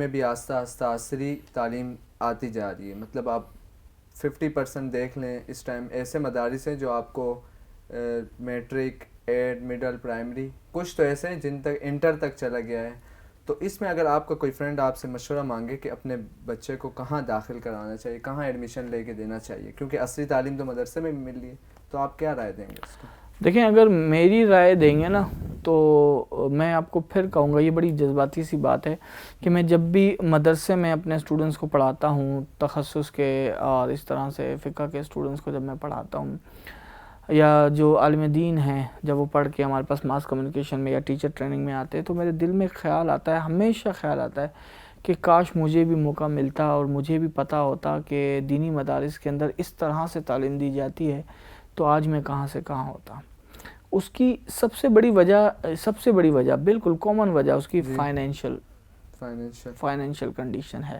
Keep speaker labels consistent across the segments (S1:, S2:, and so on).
S1: میں بھی آہستہ آہستہ عصری تعلیم آتی جا رہی ہے. مطلب آپ 50% دیکھ لیں اس ٹائم ایسے مدارس ہیں جو آپ کو میٹرک، ایڈ، مڈل، پرائمری، کچھ تو ایسے ہیں جن تک انٹر تک چلا گیا ہے. تو اس میں اگر آپ کا کوئی فرینڈ آپ سے مشورہ مانگے کہ اپنے بچے کو کہاں داخل کرانا چاہیے، کہاں ایڈمیشن لے کے دینا چاہیے، کیونکہ عصری تعلیم تو مدرسے میں بھی مل رہی ہے، تو آپ کیا رائے دیں گے اس کو؟
S2: دیکھیں اگر میری رائے دیں گے نا تو میں آپ کو پھر کہوں گا، یہ بڑی جذباتی سی بات ہے کہ میں جب بھی مدرسے میں اپنے اسٹوڈنٹس کو پڑھاتا ہوں تخصص کے اور اس طرح سے فقہ کے اسٹوڈنٹس کو جب میں پڑھاتا ہوں، یا جو عالم دین ہیں جب وہ پڑھ کے ہمارے پاس ماس کمیونیکیشن میں یا ٹیچر ٹریننگ میں آتے ہیں، تو میرے دل میں خیال آتا ہے، ہمیشہ خیال آتا ہے کہ کاش مجھے بھی موقع ملتا اور مجھے بھی پتہ ہوتا کہ دینی مدارس کے اندر اس طرح سے تعلیم دی جاتی ہے تو آج میں کہاں سے کہاں ہوتا. اس کی سب سے بڑی وجہ بالکل کامن وجہ اس کی فائنینشیل کنڈیشن ہے.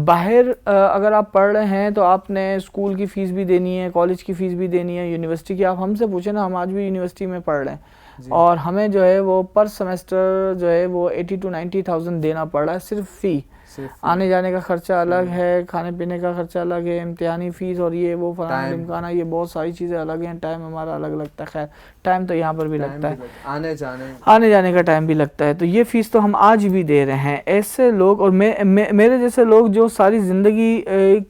S2: باہر اگر آپ پڑھ رہے ہیں تو آپ نے اسکول کی فیس بھی دینی ہے، کالج کی فیس بھی دینی ہے، یونیورسٹی کی. آپ ہم سے پوچھیں نا، ہم آج بھی یونیورسٹی میں پڑھ رہے ہیں اور ہمیں جو ہے وہ پر سمیسٹر جو ہے وہ 80 to 90,000 دینا پڑ رہا ہے صرف فی. آنے جانے کا خرچہ الگ ہے، کھانے پینے کا خرچہ الگ ہے، امتحانی فیس اور یہ وہ فلانا ڈمکانا، یہ بہت ساری چیزیں الگ ہیں. ٹائم ہمارا الگ لگتا ہے، خیر ٹائم تو یہاں پر بھی لگتا ہے، آنے جانے کا ٹائم بھی لگتا ہے. تو یہ فیس تو ہم آج بھی دے رہے ہیں. ایسے لوگ اور میرے جیسے لوگ جو ساری زندگی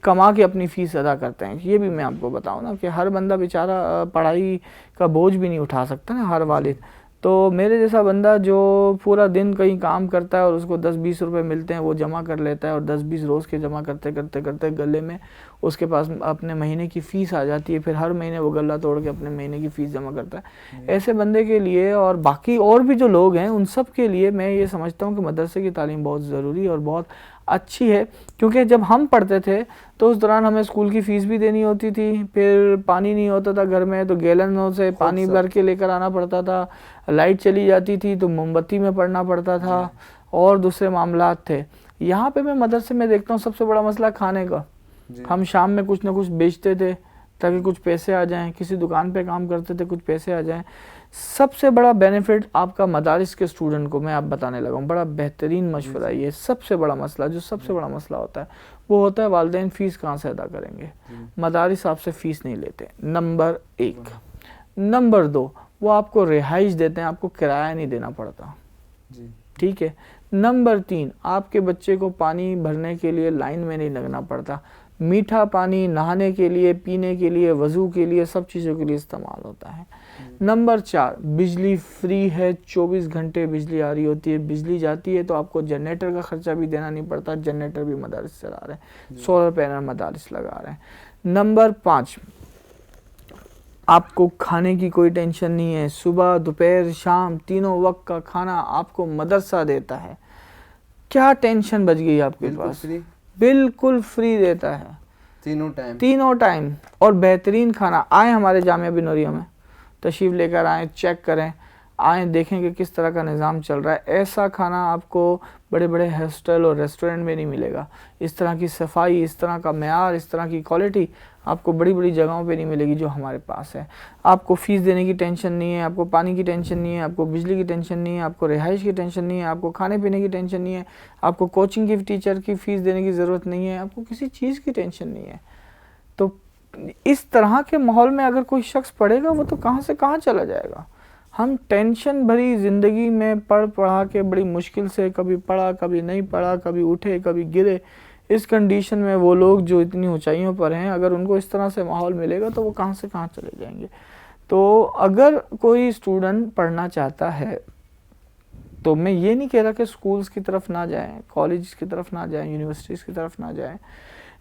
S2: کما کے اپنی فیس ادا کرتے ہیں، یہ بھی میں آپ کو بتاؤں نا کہ ہر بندہ بیچارہ پڑھائی کا بوجھ بھی نہیں اٹھا سکتا نا، ہر والد. تو میرے جیسا بندہ جو پورا دن کہیں کام کرتا ہے اور اس کو 10-20 روپے ملتے ہیں وہ جمع کر لیتا ہے، اور 10-20 روز کے جمع کرتے کرتے کرتے گلے میں اس کے پاس اپنے مہینے کی فیس آ جاتی ہے. پھر ہر مہینے وہ غلہ توڑ کے اپنے مہینے کی فیس جمع کرتا ہے. ایسے بندے کے لیے اور باقی اور بھی جو لوگ ہیں ان سب کے لیے میں یہ سمجھتا ہوں کہ مدرسے کی تعلیم بہت ضروری اور بہت اچھی ہے. کیونکہ جب ہم پڑھتے تھے تو اس دوران ہمیں اسکول کی فیس بھی دینی ہوتی تھی، پھر پانی نہیں ہوتا تھا گھر میں تو گیلنوں سے پانی بھر کے لے کر آنا پڑتا تھا، لائٹ چلی جاتی تھی تو موم بتی میں پڑھنا پڑتا تھا، اور دوسرے معاملات تھے. یہاں پہ میں مدرسے میں دیکھتا ہوں سب سے بڑا مسئلہ کھانے کا. ہم شام میں کچھ نہ کچھ بیچتے تھے تاکہ کچھ پیسے آ جائیں، کسی دکان پہ کام کرتے تھے کچھ پیسے آ جائیں. سب سے بڑا بینیفٹ آپ کا مدارس کے اسٹوڈنٹ کو میں آپ بتانے لگا ہوں، بڑا بہترین مشورہ ہے یہ. سب سے بڑا مسئلہ جو سب سے بڑا مسئلہ ہوتا ہے وہ ہوتا ہے والدین فیس کہاں سے ادا کریں گے. مدارس آپ سے فیس نہیں لیتے، نمبر 1. نمبر 2، وہ آپ کو رہائش دیتے ہیں، آپ کو کرایہ نہیں دینا پڑتا، ٹھیک ہے. نمبر 3، آپ کے بچے کو پانی بھرنے کے لیے لائن میں نہیں لگنا پڑتا. میٹھا پانی نہانے کے لیے، پینے کے لیے، وضو کے لیے، سب چیزوں کے لیے استعمال ہوتا ہے. نمبر 4، بجلی فری ہے، 24 گھنٹے بجلی آ رہی ہوتی ہے. بجلی جاتی ہے تو آپ کو جنریٹر کا خرچہ بھی دینا نہیں پڑتا، جنریٹر بھی مدارس چلا رہے ہیں، سولر پینل مدارس لگا رہے ہیں. نمبر 5، آپ کو کھانے کی کوئی ٹینشن نہیں ہے، صبح دوپہر شام تینوں وقت کا کھانا آپ کو مدرسہ دیتا ہے. کیا ٹینشن بچ گئی آپ کے پاس؟ بالکل فری دیتا ہے، تینوں ٹائم، اور بہترین کھانا. آئیں ہمارے جامعہ بن نوریہ میں تشریف لے کر آئیں، چیک کریں، آئیں دیکھیں کہ کس طرح کا نظام چل رہا ہے. ایسا کھانا آپ کو بڑے بڑے ہاسٹل اور ریسٹورنٹ میں نہیں ملے گا. اس طرح کی صفائی، اس طرح کا معیار، اس طرح کی کوالٹی آپ کو بڑی بڑی جگہوں پہ نہیں ملے گی جو ہمارے پاس ہے. آپ کو فیس دینے کی ٹینشن نہیں ہے، آپ کو پانی کی ٹینشن نہیں ہے، آپ کو بجلی کی ٹینشن نہیں ہے، آپ کو رہائش کی ٹینشن نہیں ہے، آپ کو کھانے پینے کی ٹینشن نہیں ہے، آپ کو کوچنگ کی ٹیچر کی فیس دینے کی ضرورت نہیں ہے، آپ کو کسی چیز کی ٹینشن نہیں ہے. تو اس طرح کے ماحول میں اگر کوئی شخص پڑھے گا وہ تو کہاں سے کہاں چلا جائے گا. ہم ٹینشن بھری زندگی میں پڑھا کے بڑی مشکل سے کبھی پڑھا کبھی نہیں پڑھا، کبھی اٹھے کبھی گرے. اس کنڈیشن میں وہ لوگ جو اتنی اونچائیوں پر ہیں اگر ان کو اس طرح سے ماحول ملے گا تو وہ کہاں سے کہاں چلے جائیں گے. تو اگر کوئی اسٹوڈنٹ پڑھنا چاہتا ہے تو میں یہ نہیں کہہ رہا کہ اسکولز کی طرف نہ جائیں، کالج کی طرف نہ جائیں، یونیورسٹیز کی طرف نہ جائیں،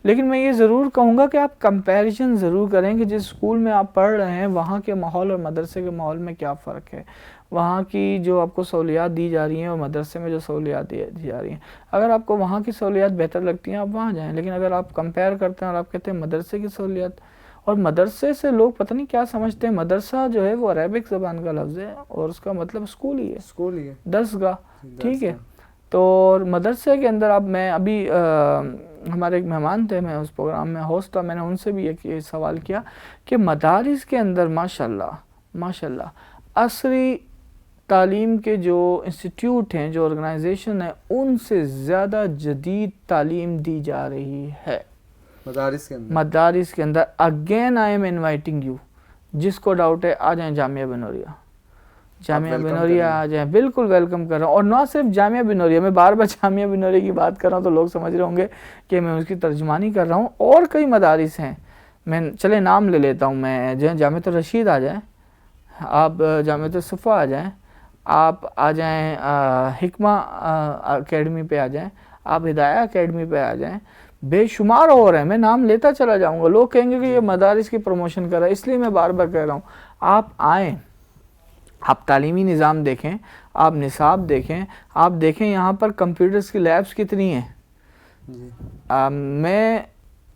S2: لیکن میں یہ ضرور کہوں گا کہ آپ کمپیریزن ضرور کریں کہ جس اسکول میں آپ پڑھ رہے ہیں وہاں کے ماحول اور مدرسے کے ماحول میں کیا فرق ہے، وہاں کی جو آپ کو سہولیات دی جا رہی ہیں اور مدرسے میں جو سہولیات دی جا رہی ہیں. اگر آپ کو وہاں کی سہولیات بہتر لگتی ہیں آپ وہاں جائیں، لیکن اگر آپ کمپیئر کرتے ہیں اور آپ کہتے ہیں مدرسے کی سہولیات، اور مدرسے سے لوگ پتہ نہیں کیا سمجھتے ہیں، مدرسہ جو ہے وہ عربک زبان کا لفظ ہے اور اس کا مطلب اسکول ہی ہے، درسگاہ، ٹھیک ہے. تو مدرسے کے اندر اب میں ابھی ہمارے ایک مہمان تھے، میں اس پروگرام میں ہوسٹ تھا، میں نے ان سے بھی ایک سوال کیا کہ مدارس کے اندر ماشاءاللہ عصری تعلیم کے جو انسٹیٹیوٹ ہیں، جو آرگنائزیشن ہیں، ان سے زیادہ جدید تعلیم دی جا رہی ہے مدارس کے اندر. Again I am inviting you, جس کو ڈاؤٹ ہے آ جائیں جامعہ بنوریا، جامعہ بنوریا آ جائیں، بالکل ویلکم کر رہا ہوں. اور نہ صرف جامعہ بنوریا، میں بار بار جامعہ بنوریا کی بات کر رہا ہوں تو لوگ سمجھ رہے ہوں گے کہ میں اس کی ترجمانی کر رہا ہوں. اور کئی مدارس ہیں، میں چلے نام لے لیتا ہوں. میں جامعہ الرشید آ جائیں آپ، جامعہ الصفا آ جائیں آپ، آ جائیں حکمہ اکیڈمی پہ آ جائیں آپ، ہدایہ اکیڈمی پہ آ جائیں. بے شمار اور ہیں، میں نام لیتا چلا جاؤں گا. لوگ کہیں گے کہ یہ مدارس کی پروموشن کر رہا ہے، اس لیے میں بار بار کہہ رہا ہوں آپ آئیں، آپ تعلیمی نظام دیکھیں، آپ نصاب دیکھیں، آپ دیکھیں یہاں پر کمپیوٹرز کی لیبس کتنی ہیں. میں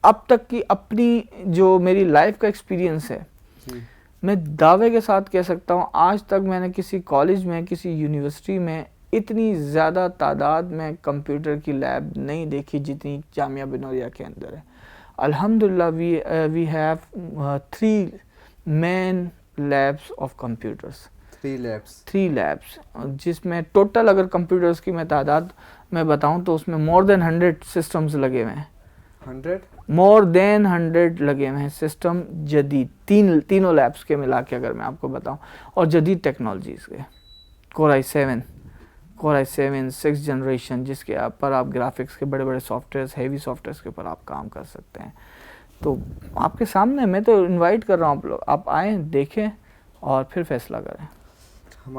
S2: اب تک کی اپنی جو میری لائف کا ایکسپیرینس ہے، میں دعوے کے ساتھ کہہ سکتا ہوں آج تک میں نے کسی کالج میں، کسی یونیورسٹی میں اتنی زیادہ تعداد میں کمپیوٹر کی لیب نہیں دیکھی جتنی جامعہ بنوریا کے اندر ہے. الحمدللہ we have 3 main labs of computers, 3 labs, جس میں ٹوٹل اگر کمپیوٹرز کی میں تعداد میں بتاؤں تو اس میں مور دین 100 سسٹمز لگے ہوئے ہیں. 100 مور دین 100 لگے ہوئے ہیں سسٹم جدید، تینوں لیبس کے ملا کے اگر میں آپ کو بتاؤں، اور جدید ٹیکنالوجیز کے. Core i7 6th جنریشن، جس کے پر آپ گرافکس کے بڑے بڑے softwares, heavy softwares کے اوپر آپ کام کر سکتے ہیں. تو آپ کے سامنے میں تو انوائٹ کر رہا ہوں آپ لوگ، آپ آئیں، دیکھیں اور پھر فیصلہ کریں.